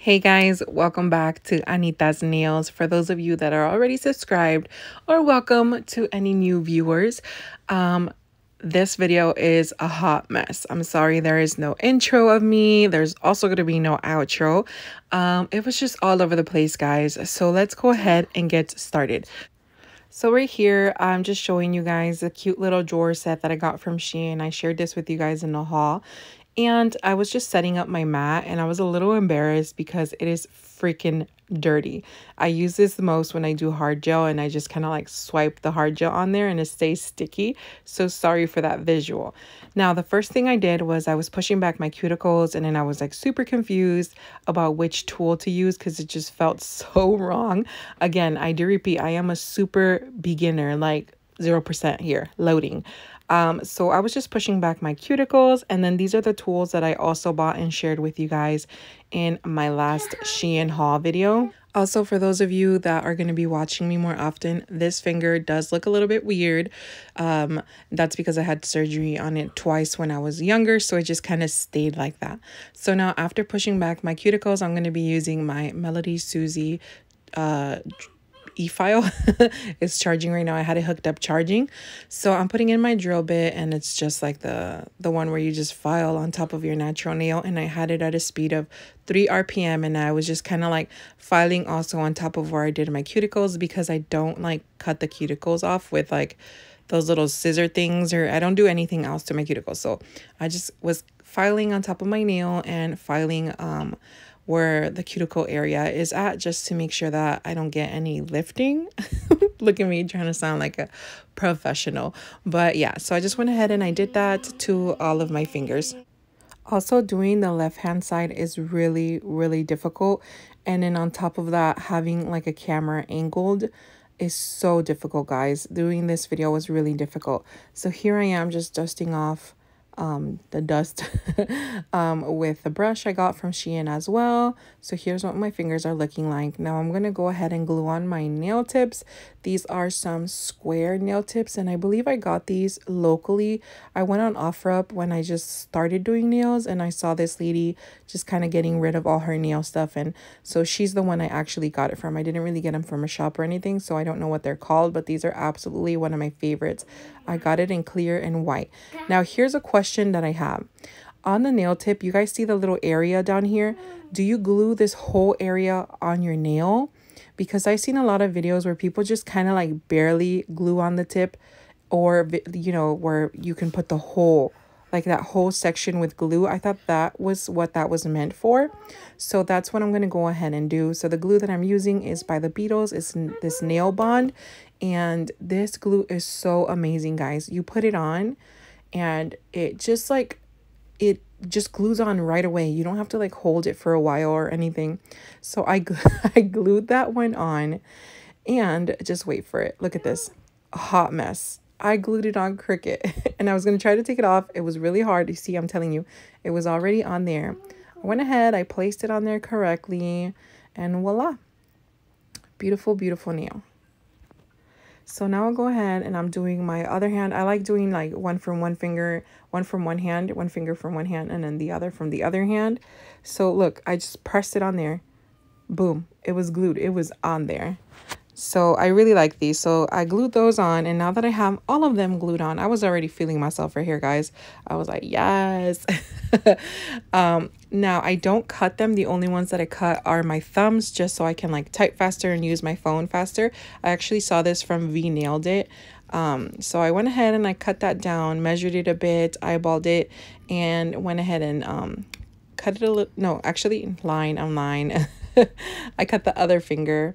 Hey guys, welcome back to Anita's Nails. For those of you that are already subscribed, or welcome to any new viewers. This video is a hot mess. I'm sorry there is no intro of me. There's also going to be no outro. It was just all over the place, guys. So let's go ahead and get started. So right here, I'm just showing you guys a cute little drawer set that I got from Shein. I shared this with you guys in the haul. And I was just setting up my mat and I was a little embarrassed because it is freaking dirty. I use this the most when I do hard gel and I just kind of like swipe the hard gel on there and it stays sticky. So sorry for that visual. Now, the first thing I did was I was pushing back my cuticles and then I was like super confused about which tool to use because it just felt so wrong. Again, I do repeat, I am a super beginner, like 0% here, loading. So I was just pushing back my cuticles, and then these are the tools that I also bought and shared with you guys in my last Shein haul video. Also, for those of you that are going to be watching me more often, this finger does look a little bit weird. That's because I had surgery on it twice when I was younger, so it just kind of stayed like that. So now after pushing back my cuticles, I'm going to be using my Melody Susie e-file. It's charging right now. I had it hooked up charging, so I'm putting in my drill bit, and it's just like the one where you just file on top of your natural nail, and I had it at a speed of 3 RPM, and I was just kind of like filing also on top of where I did my cuticles because I don't like cut the cuticles off with like those little scissor things, or I don't do anything else to my cuticles. So I just was filing on top of my nail and filing where the cuticle area is at, just to make sure that I don't get any lifting. Look at me trying to sound like a professional. But yeah, so I just went ahead and I did that to all of my fingers. Also, doing the left hand side is really difficult. And then on top of that, having like a camera angled is so difficult, guys. Doing this video was really difficult. So here I am just dusting off the dust with the brush I got from Shein as well. So here's what my fingers are looking like. Now I'm going to go ahead and glue on my nail tips. These are some square nail tips, and I believe I got these locally. I went on OfferUp when I just started doing nails, and I saw this lady just kind of getting rid of all her nail stuff, and so she's the one I actually got it from. I didn't really get them from a shop or anything, so I don't know what they're called, but these are absolutely one of my favorites. I got it in clear and white. Now here's a question that I have. On the nail tip, you guys see the little area down here? Do you glue this whole area on your nail? Because I've seen a lot of videos where people just kind of like barely glue on the tip, or, you know, where you can put the whole, like that whole section with glue. I thought that was what that was meant for. So that's what I'm going to go ahead and do. So the glue that I'm using is by the Beatles. It's this Nail Bond. And this glue is so amazing, guys. You put it on and it just like, it just glues on right away. You don't have to like hold it for a while or anything. So I glued that one on, and just wait for it. Look at this, a hot mess. I glued it on crooked and I was going to try to take it off. It was really hard. You see, I'm telling you, it was already on there. I went ahead, I placed it on there correctly, and voila. Beautiful nail. So now I'll go ahead and I'm doing my other hand. I like doing like one from one finger, one from one hand, one finger from one hand, and then the other from the other hand. So look, I just pressed it on there. Boom. It was glued. It was on there. So I really like these. So I glued those on, and now that I have all of them glued on, I was already feeling myself right here, guys. I was like, yes. Now I don't cut them. The only ones that I cut are my thumbs, just so I can like type faster and use my phone faster. I actually saw this from V Nailed It. So I went ahead and I cut that down, measured it a bit, eyeballed it, and went ahead and cut it a little. No, actually, line on line. I cut the other finger.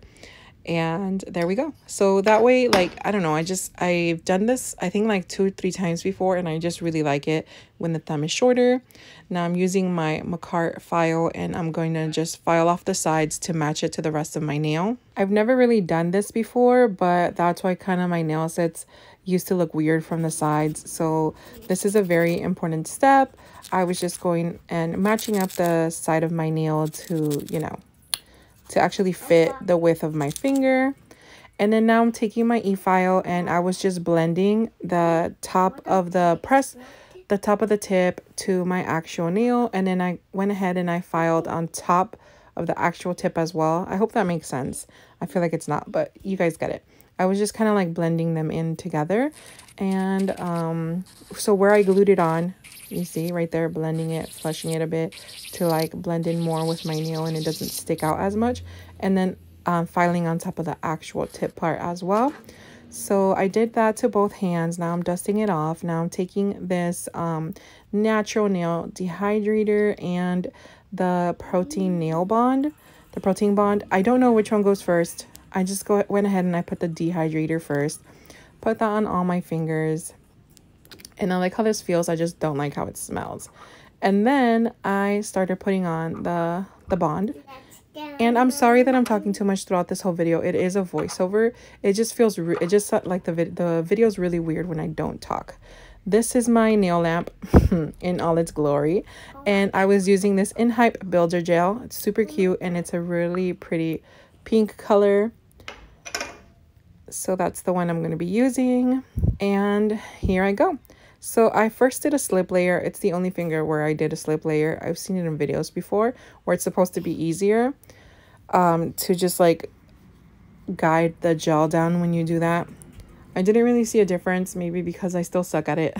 And there we go. So that way, like, I don't know, I've done this I think like 2 or 3 times before, and I just really like it when the thumb is shorter. Now I'm using my Macart file, and I'm going to just file off the sides to match it to the rest of my nail. I've never really done this before, but that's why kind of my nail sets used to look weird from the sides. So this is a very important step. I was just going and matching up the side of my nail to, you know, to actually fit the width of my finger. And then now I'm taking my e-file and I was just blending the top of the top of the tip to my actual nail. And then I went ahead and I filed on top of the actual tip as well. I hope that makes sense. I feel like it's not, but you guys get it. I was just kind of like blending them in together. And so where I glued it on, you see right there, blending it, flushing it a bit to like blend in more with my nail and it doesn't stick out as much. And then filing on top of the actual tip part as well. So I did that to both hands. Now I'm dusting it off. Now I'm taking this natural nail dehydrator and the protein nail bond, the protein bond. I don't know which one goes first. I just went ahead and I put the dehydrator first. Put that on all my fingers. And I like how this feels. I just don't like how it smells. And then I started putting on the bond. And I'm sorry that I'm talking too much throughout this whole video. It is a voiceover. It just feels, it just like the video is really weird when I don't talk. This is my nail lamp in all its glory. And I was using this Untitled Builder Gel. It's super cute and it's a really pretty pink color. So that's the one I'm going to be using. And here I go. So I first did a slip layer. It's the only finger where I did a slip layer. I've seen it in videos before where it's supposed to be easier to just like guide the gel down when you do that. I didn't really see a difference, maybe because I still suck at it.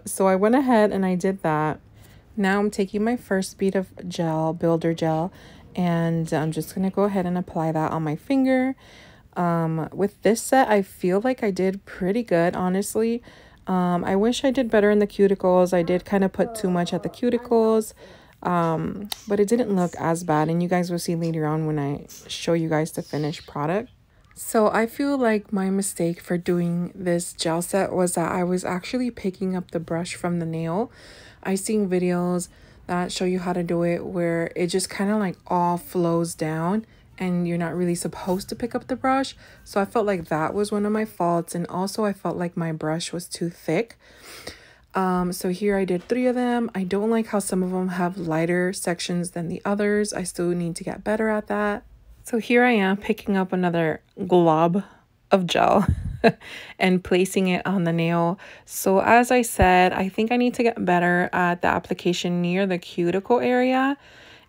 So I went ahead and I did that. Now I'm taking my first bead of gel, builder gel, and I'm just going to go ahead and apply that on my finger. With this set, I feel like I did pretty good, honestly. I wish I did better in the cuticles. I did kind of put too much at the cuticles, but it didn't look as bad. And you guys will see later on when I show you guys the finished product. So I feel like my mistake for doing this gel set was that I was actually picking up the brush from the nail. I've seen videos that show you how to do it where it just kind of like all flows down and you're not really supposed to pick up the brush. So I felt like that was one of my faults. And also I felt like my brush was too thick. So here I did 3 of them. I don't like how some of them have lighter sections than the others. I still need to get better at that. So here I am picking up another glob of gel and placing it on the nail. So as I said, I think I need to get better at the application near the cuticle area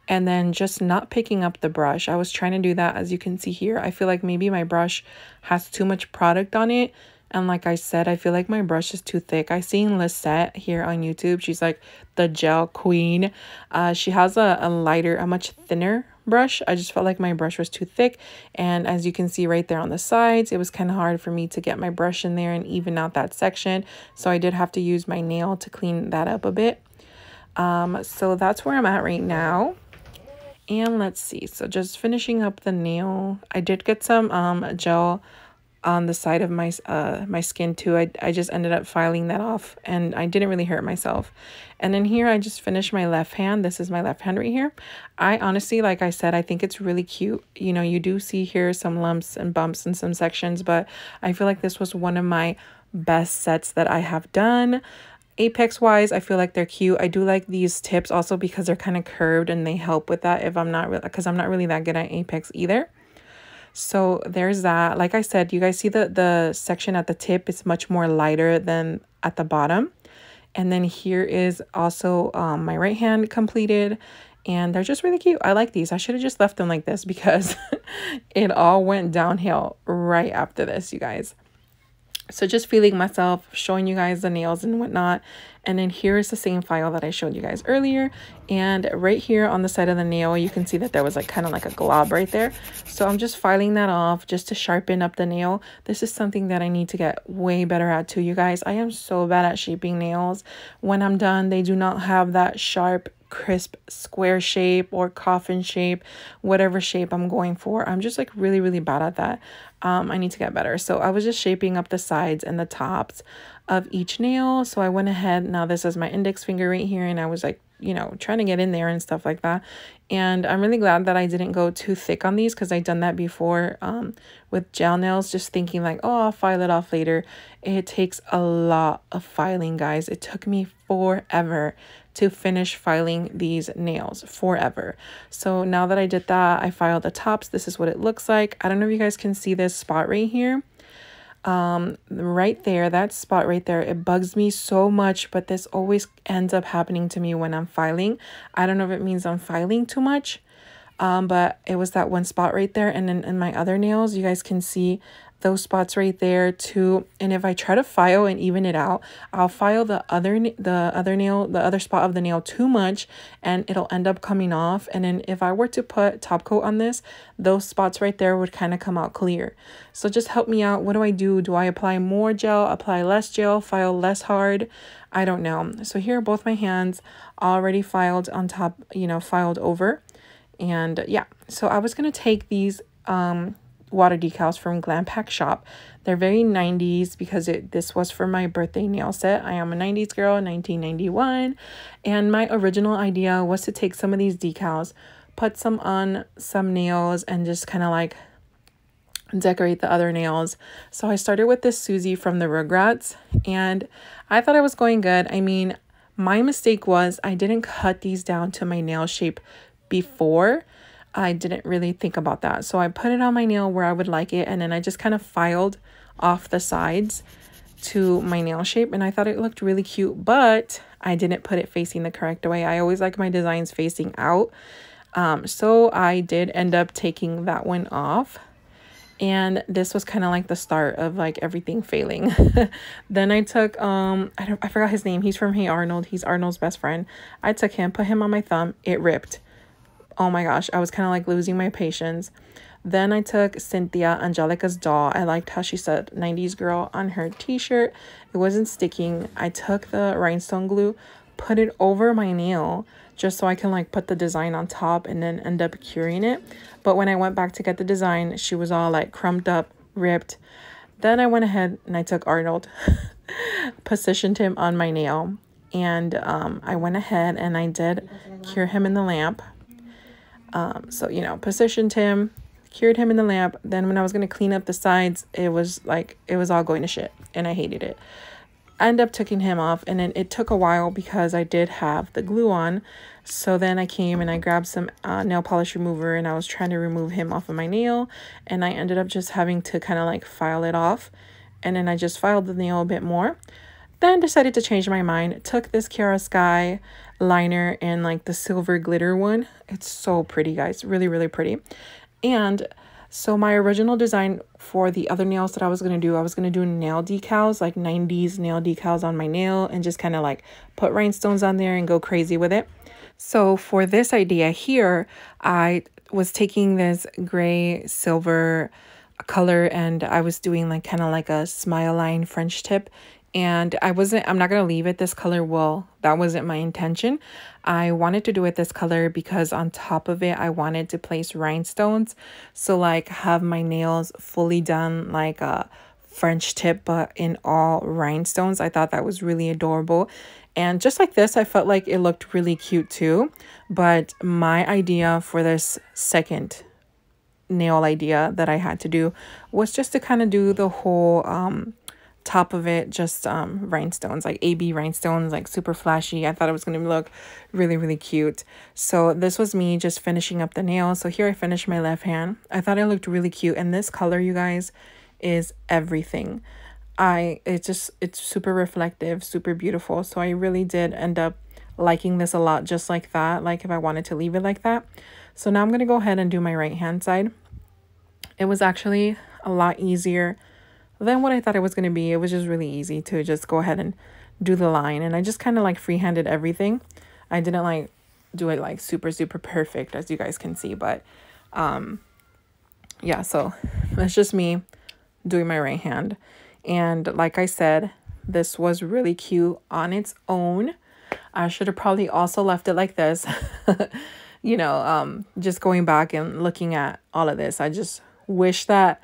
and then just not picking up the brush. I was trying to do that, as you can see here. I feel like maybe my brush has too much product on it. And like I said, I feel like my brush is too thick. I seen Lisette here on YouTube. She's like the gel queen. She has a much thinner brush. I just felt like my brush was too thick. And as you can see right there on the sides, it was kind of hard for me to get my brush in there and even out that section. So I did have to use my nail to clean that up a bit. So that's where I'm at right now. And let's see. So just finishing up the nail. I did get some gel on the side of my my skin too. I just ended up filing that off and I didn't really hurt myself. And then here I just finished my left hand. This is my left hand right here. I honestly, like I said, I think it's really cute. You know, you do see here some lumps and bumps in some sections, but I feel like this was one of my best sets that I have done. Apex wise, I feel like they're cute. I do like these tips also because they're kind of curved and they help with that if I'm not really, because I'm not really that good at apex either. So there's that. Like I said, you guys see the section at the tip is much more lighter than at the bottom. And then here is also my right hand completed. And they're just really cute. I like these. I should have just left them like this because it all went downhill right after this, you guys. So just feeling myself, showing you guys the nails and whatnot. And then here is the same file that I showed you guys earlier. And right here on the side of the nail, you can see that there was like kind of like a glob right there. So I'm just filing that off just to sharpen up the nail. This is something that I need to get way better at too, you guys. I am so bad at shaping nails. When I'm done, they do not have that sharp, crisp square shape or coffin shape, whatever shape I'm going for. I'm just like really, really bad at that. I need to get better. So I was just shaping up the sides and the tops of each nail. So I went ahead, now this is my index finger right here, and I was like, you know, trying to get in there and stuff like that. And I'm really glad that I didn't go too thick on these because I've done that before with gel nails, just thinking like, oh, I'll file it off later. It takes a lot of filing, guys. It took me forever to finish filing these nails, forever. So now that I did that, I filed the tops. This is what it looks like. I don't know if you guys can see this spot right here. right there, that spot right there, it bugs me so much, but this always ends up happening to me when I'm filing. I don't know if it means I'm filing too much, but it was that one spot right there. And then in my other nails, you guys can see those spots right there too. And if I try to file and even it out, I'll file the other spot of the nail too much, and it'll end up coming off. And then if I were to put top coat on this, those spots right there would kind of come out clear. So just help me out. What do I do? Do I apply more gel, apply less gel, file less hard? I don't know. So here are both my hands already filed on top, you know, filed over. And yeah, so I was going to take these water decals from Glam Pack Shop. They're very 90s because this was for my birthday nail set. I am a 90s girl, 1991. And my original idea was to take some of these decals, put some on some nails, and just kind of like decorate the other nails. So I started with this Susie from the Rugrats, and I thought I was going good. I mean, my mistake was I didn't cut these down to my nail shape before. I didn't really think about that. So I put it on my nail where I would like it, and then I just kind of filed off the sides to my nail shape, and I thought it looked really cute, but I didn't put it facing the correct way. I always like my designs facing out. So I did end up taking that one off. And this was kind of like the start of like everything failing. Then I took, I forgot his name. He's from Hey Arnold. He's Arnold's best friend. I took him, put him on my thumb. It ripped. Oh my gosh. I was kind of like losing my patience. Then I took Cynthia, Angelica's doll. I liked how she said 90s girl on her t-shirt. It wasn't sticking. I took the rhinestone glue, put it over my nail just so I can like put the design on top and then end up curing it. But when I went back to get the design, she was all like crumped up, ripped. Then I went ahead and I took Arnold, positioned him on my nail, and I went ahead and I did cure him in the lamp. So, you know, positioned him, cured him in the lamp. Then when I was going to clean up the sides, it was all going to shit, and I hated it. I ended up taking him off, and then it took a while because I did have the glue on. So then I came and I grabbed some nail polish remover, and I was trying to remove him off of my nail, and I ended up just having to kind of like file it off. And then I just filed the nail a bit more. Then decided to change my mind. Took this Kiara Sky liner and like the silver glitter one. It's so pretty, guys. Really, really pretty. And so my original design for the other nails that I was going to do nail decals, like 90s nail decals on my nail, and just kind of like put rhinestones on there and go crazy with it. So for this idea here, I was taking this gray silver color, and I was doing like kind of like a smile line French tip. And I'm not going to leave it this color. Well, that wasn't my intention. I wanted to do it this color because on top of it, I wanted to place rhinestones. So like have my nails fully done like a French tip, but in all rhinestones. I thought that was really adorable. And just like this, I felt like it looked really cute too. But my idea for this second nail idea that I had to do was just to kind of do the whole top of it, just rhinestones, like AB rhinestones, like super flashy. I thought it was going to look really, really cute. So this was me just finishing up the nail. So here I finished my left hand. I thought it looked really cute, and this color, you guys, is everything. It's super reflective, super beautiful. So I really did end up liking this a lot, just like that, like if I wanted to leave it like that. So now I'm going to go ahead and do my right hand side. It was actually a lot easier than what I thought it was going to be. It was just really easy to just go ahead and do the line, and I just kind of like freehanded everything. I didn't like do it like super, super perfect, as you guys can see, but yeah, so that's just me doing my right hand. And like I said, this was really cute on its own. I should have probably also left it like this. You know, just going back and looking at all of this, I just wish that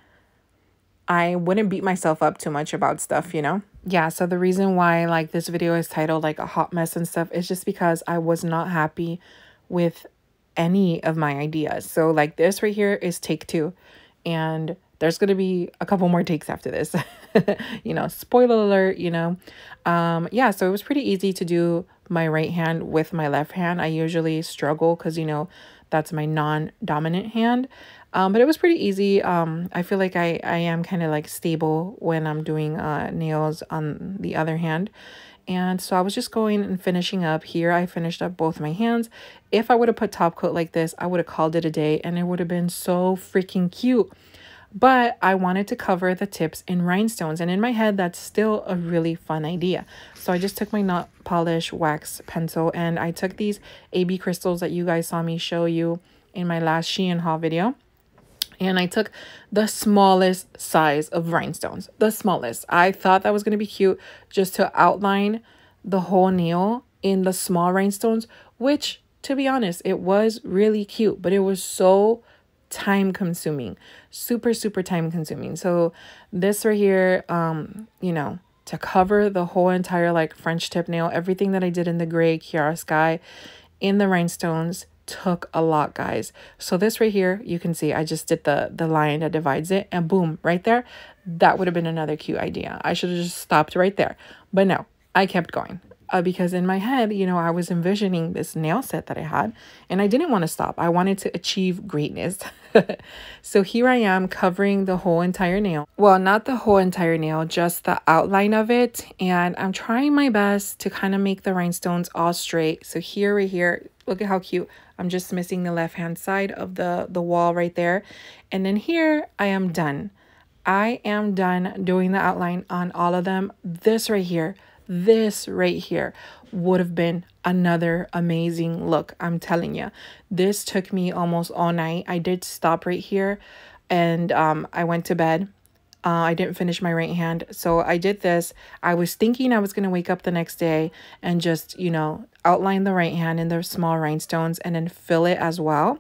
I wouldn't beat myself up too much about stuff, you know? Yeah, so the reason why like this video is titled like a hot mess and stuff is just because I was not happy with any of my ideas. So like this right here is take 2, and there's going to be a couple more takes after this. You know, spoiler alert, you know. Yeah, so it was pretty easy to do my right hand with my left hand. I usually struggle because, you know, That's my non-dominant hand. But it was pretty easy. I feel like I am kind of like stable when I'm doing nails on the other hand. And so I was just going and finishing up here. I finished up both my hands. If I would have put top coat like this, I would have called it a day and it would have been so freaking cute. But I wanted to cover the tips in rhinestones. And in my head, that's still a really fun idea. So I just took my nut polish wax pencil and I took these AB crystals that you guys saw me show you in my last Shein haul video. And I took the smallest size of rhinestones, the smallest. I thought that was going to be cute just to outline the whole nail in the small rhinestones, which, to be honest, it was really cute, but it was so time consuming, super time consuming. So this right here, you know, to cover the whole entire like French tip nail, everything that I did in the gray Chiara Sky in the rhinestones took a lot, guys. So this right here, you can see I just did the line that divides it, and boom, right there, that would have been another cute idea. I should have just stopped right there, but no, I kept going. Because in my head, you know, I was envisioning this nail set that I had and I didn't want to stop. I wanted to achieve greatness. So here I am covering the whole entire nail. Well, not the whole entire nail, just the outline of it. And I'm trying my best to kind of make the rhinestones all straight. So here, right here, look at how cute. I'm just missing the left-hand side of the wall right there. And then here I am done. I am done doing the outline on all of them. This right here would have been another amazing look. I'm telling you, this took me almost all night. I did stop right here and I went to bed. I didn't finish my right hand. So I did this. I was thinking I was going to wake up the next day and just, you know, outline the right hand in the small rhinestones and then fill it as well.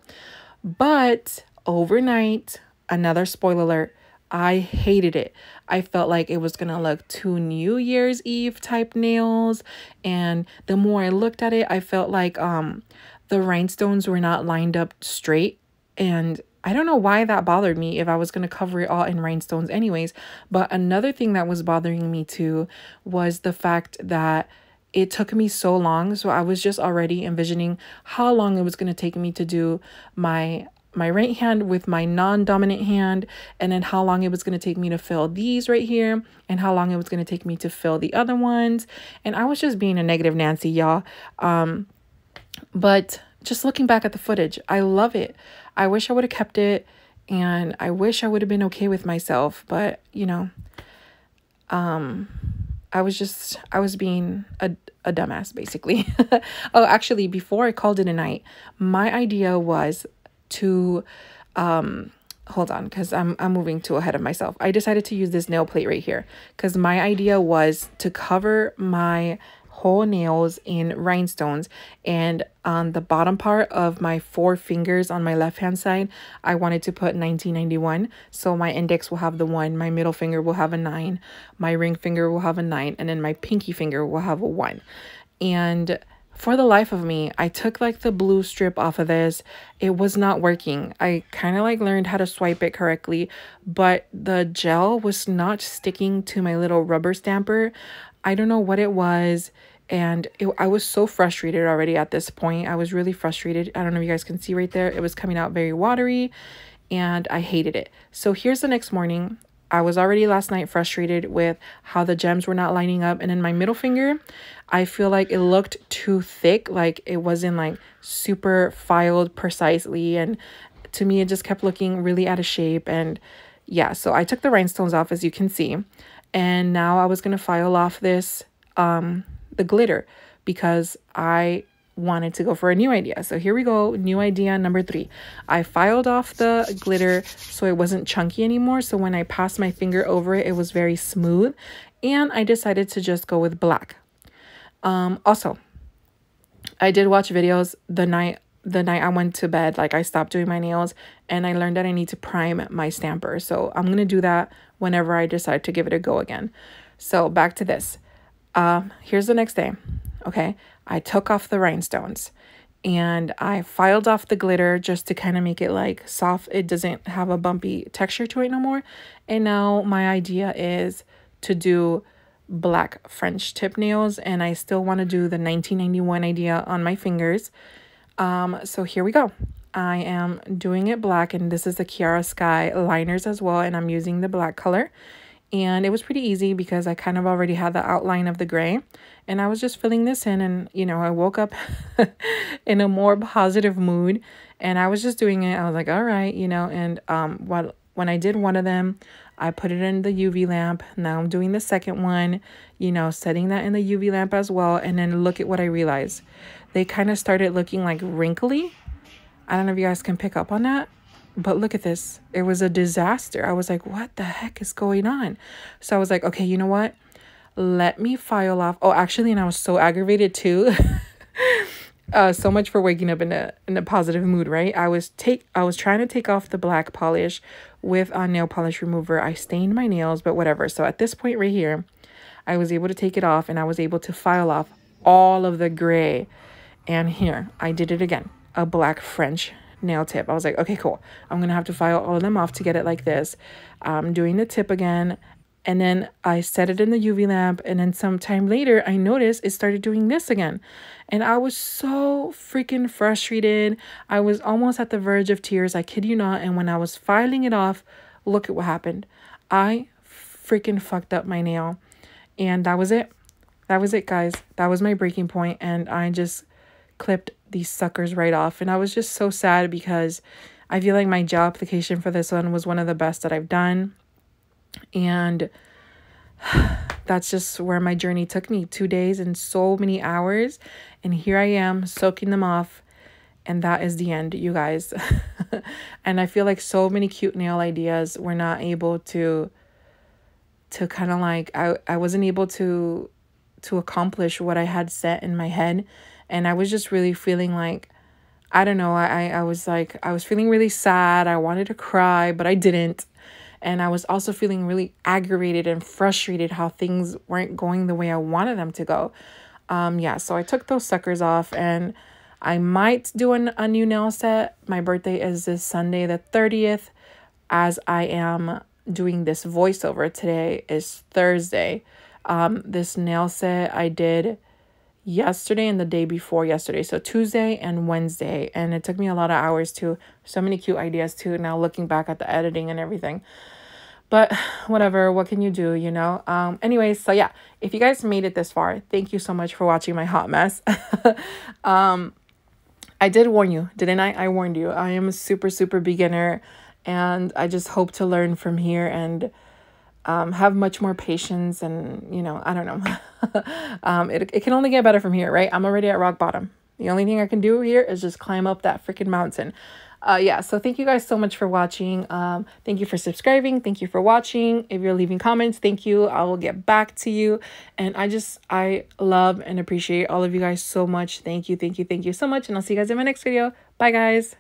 But overnight, another spoiler alert, I hated it. I felt like it was going to look too New Year's Eve type nails. And the more I looked at it, I felt like the rhinestones were not lined up straight. And I don't know why that bothered me if I was going to cover it all in rhinestones anyways. But another thing that was bothering me too was the fact that it took me so long. So I was just already envisioning how long it was going to take me to do my right hand with my non-dominant hand, and then how long it was going to take me to fill these right here, and how long it was going to take me to fill the other ones. And I was just being a negative Nancy, y'all. But just looking back at the footage, I love it. I wish I would have kept it, and I wish I would have been okay with myself. But, you know, I was being a dumbass, basically. Oh, actually, before I called it a night, my idea was to hold on, because I'm moving too ahead of myself. I decided to use this nail plate right here because my idea was to cover my whole nails in rhinestones, and on the bottom part of my 4 fingers on my left hand side, I wanted to put 1991. So my index will have the 1, my middle finger will have a 9, my ring finger will have a 9, and then my pinky finger will have a 1. And for the life of me, I took like the blue strip off of this. It was not working. I kind of like learned how to swipe it correctly, but the gel was not sticking to my little rubber stamper. I don't know what it was. And I was so frustrated already at this point. I was really frustrated. I don't know if you guys can see right there. It was coming out very watery and I hated it. So here's the next morning. I was already last night frustrated with how the gems were not lining up. And in my middle finger, I feel like it looked too thick. Like it wasn't like super filed precisely. And to me, it just kept looking really out of shape. And yeah, so I took the rhinestones off, as you can see. And now I was going to file off this, the glitter, because I wanted to go for a new idea. So here we go, new idea number 3. I filed off the glitter so it wasn't chunky anymore. So when I passed my finger over it, it was very smooth. And I decided to just go with black. Also, I did watch videos the night I went to bed. Like I stopped doing my nails and I learned that I need to prime my stamper. So I'm going to do that whenever I decide to give it a go again. So back to this. Here's the next day. Okay. I took off the rhinestones and I filed off the glitter just to kind of make it like soft. It doesn't have a bumpy texture to it no more. And now my idea is to do black French tip nails, and I still want to do the 1991 idea on my fingers. So here we go. I am doing it black, and this is the Kiara Sky liners as well, and I'm using the black color. And it was pretty easy because I kind of already had the outline of the gray, and I was just filling this in. And I woke up in a more positive mood, and I was just doing it. I was like, all right, and when I did one of them, I put it in the UV lamp. Now I'm doing the second one, setting that in the UV lamp as well. And then look at what I realized. They kind of started looking like wrinkly. I don't know if you guys can pick up on that, but look at this. It was a disaster. I was like, what the heck is going on? So I was like, okay, you know what? Let me file off. Oh, actually, and I was so aggravated too. So much for waking up in a positive mood, right? I was trying to take off the black polish with a nail polish remover. I stained my nails, but whatever. So at this point right here, I was able to take it off, and I was able to file off all of the gray. And here, I did it again. A black French nail tip. I was like, okay, cool. I'm gonna have to file all of them off to get it like this. I'm doing the tip again. And then I set it in the UV lamp, and then sometime later I noticed it started doing this again. And I was so freaking frustrated. I was almost at the verge of tears, I kid you not. And when I was filing it off, look at what happened. I freaking fucked up my nail. And that was it. That was it, guys. That was my breaking point, and I just clipped these suckers right off. And I was just so sad because I feel like my gel application for this one was one of the best that I've done. And that's just where my journey took me. 2 days and so many hours, and here I am soaking them off, and that is the end, you guys. And I feel like so many cute nail ideas were not able to kind of like, I wasn't able to accomplish what I had set in my head. And I was just really feeling like, I don't know, I was feeling really sad. I wanted to cry, but I didn't. And I was also feeling really aggravated and frustrated how things weren't going the way I wanted them to go. Yeah, so I took those suckers off, and I might do a new nail set. My birthday is this Sunday, the 30th, as I am doing this voiceover. Today is Thursday. This nail set I did yesterday and the day before yesterday, so Tuesday and Wednesday, and it took me a lot of hours too. So many cute ideas too, now looking back at the editing and everything, but whatever, what can you do, anyways, so yeah, if you guys made it this far, thank you so much for watching my hot mess. I did warn you, didn't I warned you. I am a super beginner, and I just hope to learn from here and have much more patience, and I don't know. It can only get better from here, right? I'm already at rock bottom. The only thing I can do here is just climb up that freaking mountain. Yeah, so thank you guys so much for watching. Thank you for subscribing. Thank you for watching. If you're leaving comments, thank you. I will get back to you. And I love and appreciate all of you guys so much. Thank you so much, and I'll see you guys in my next video. Bye, guys.